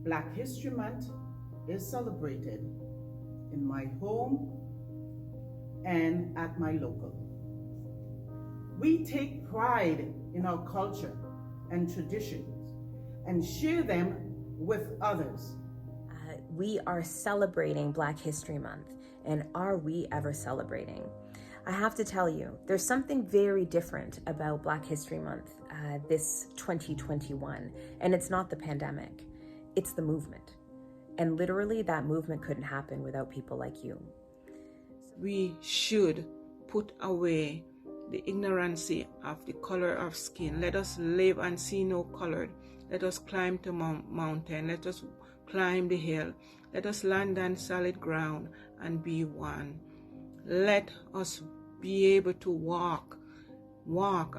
Black History Month is celebrated in my home and at my local. We take pride in our culture and traditions and share them with others. We are celebrating Black History Month, and are we ever celebrating? I have to tell you, there's something very different about Black History Month this 2021, and it's not the pandemic, it's the movement. And literally that movement couldn't happen without people like you. We should put away the ignorancy of the color of skin. Let us live and see no color. Let us climb the mountain. Let us climb the hill. Let us land on solid ground and be one. Let us be able to walk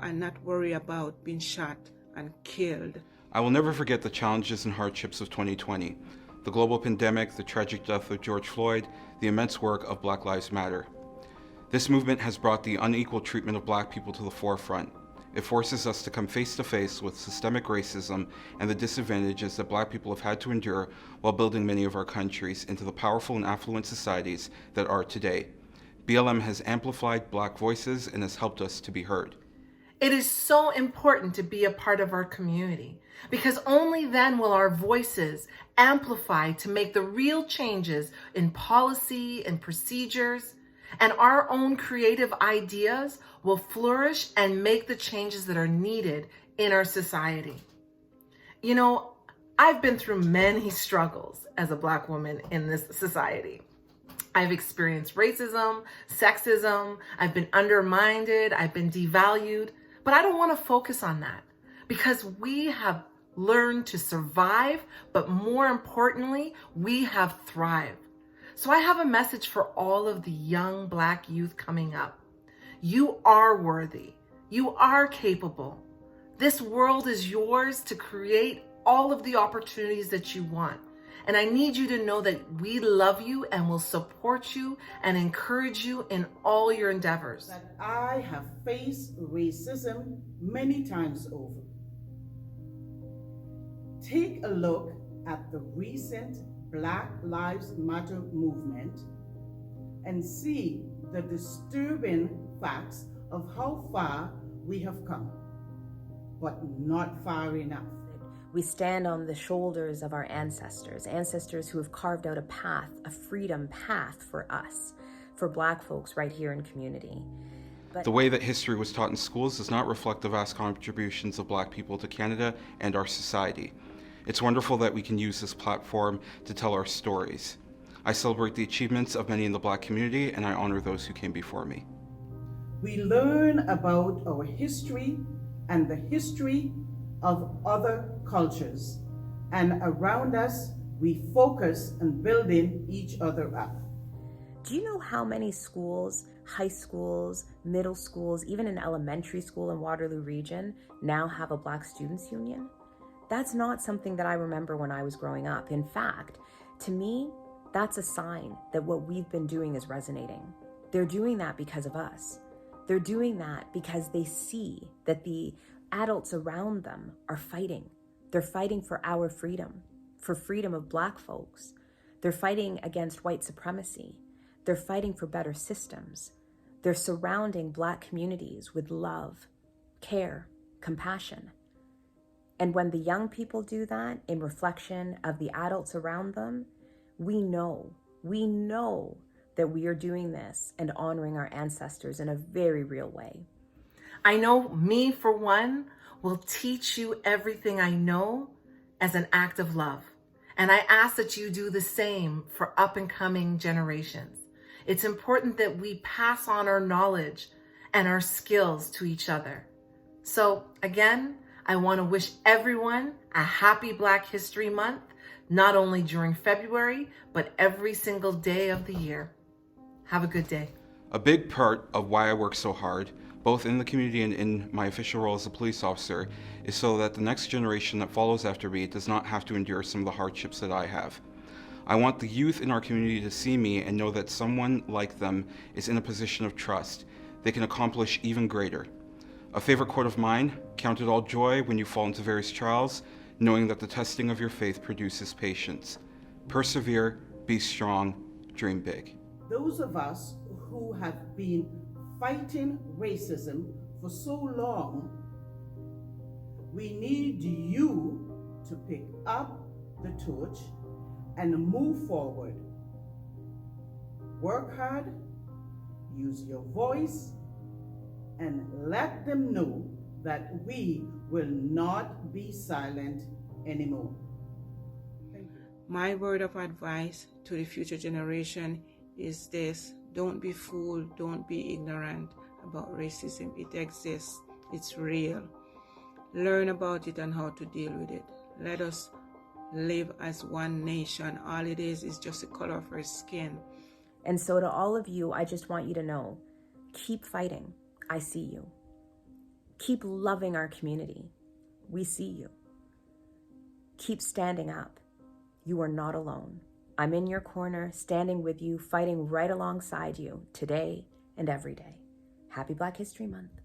and not worry about being shot and killed. I will never forget the challenges and hardships of 2020. The global pandemic, the tragic death of George Floyd, the immense work of Black Lives Matter. This movement has brought the unequal treatment of Black people to the forefront. It forces us to come face to face with systemic racism and the disadvantages that Black people have had to endure while building many of our countries into the powerful and affluent societies that are today. BLM has amplified Black voices and has helped us to be heard. It is so important to be a part of our community because only then will our voices amplify to make the real changes in policy and procedures, and our own creative ideas will flourish and make the changes that are needed in our society. You know, I've been through many struggles as a Black woman in this society. I've experienced racism, sexism, I've been undermined, I've been devalued, but I don't want to focus on that because we have learned to survive, but more importantly, we have thrived. So I have a message for all of the young Black youth coming up. You are worthy. You are capable. This world is yours to create all of the opportunities that you want. And I need you to know that we love you and will support you and encourage you in all your endeavors. That I have faced racism many times over. Take a look at the recent Black Lives Matter movement and see the disturbing facts of how far we have come, but not far enough. We stand on the shoulders of our ancestors who have carved out a path, a freedom path for us, for Black folks right here in community. But the way that history was taught in schools does not reflect the vast contributions of Black people to Canada and our society. It's wonderful that we can use this platform to tell our stories. I celebrate the achievements of many in the Black community, and I honor those who came before me. We learn about our history and the history of other cultures, and around us, we focus on building each other up. do you know how many schools, high schools, middle schools, even an elementary school in Waterloo region now have a Black Students Union? That's not something that I remember when I was growing up. In fact, to me, that's a sign that what we've been doing is resonating. They're doing that because of us. They're doing that because they see that the adults around them are fighting. They're fighting for our freedom, for freedom of Black folks. They're fighting against white supremacy. They're fighting for better systems. They're surrounding Black communities with love, care, compassion. And when the young people do that in reflection of the adults around them, we know that we are doing this and honoring our ancestors in a very real way. I know me, for one, will teach you everything I know as an act of love. And I ask that you do the same for up and coming generations. It's important that we pass on our knowledge and our skills to each other. So again, I want to wish everyone a happy Black History Month, not only during February, but every single day of the year. Have a good day. A big part of why I work so hard, both in the community and in my official role as a police officer, is so that the next generation that follows after me does not have to endure some of the hardships that I have. I want the youth in our community to see me and know that someone like them is in a position of trust. They can accomplish even greater. A favorite quote of mine, count it all joy when you fall into various trials, knowing that the testing of your faith produces patience. Persevere, be strong, dream big. Those of us who have been fighting racism for so long, we need you to pick up the torch and move forward. Work hard, use your voice, and let them know that we will not be silent anymore. Thank you. My word of advice to the future generation is this: don't be fooled, don't be ignorant about racism. It exists, it's real. Learn about it and how to deal with it. Let us live as one nation. All it is just the color of our skin. And so to all of you, I just want you to know, keep fighting. I see you. Keep loving our community. We see you. Keep standing up. You are not alone. I'm in your corner, standing with you, fighting right alongside you today and every day. Happy Black History Month.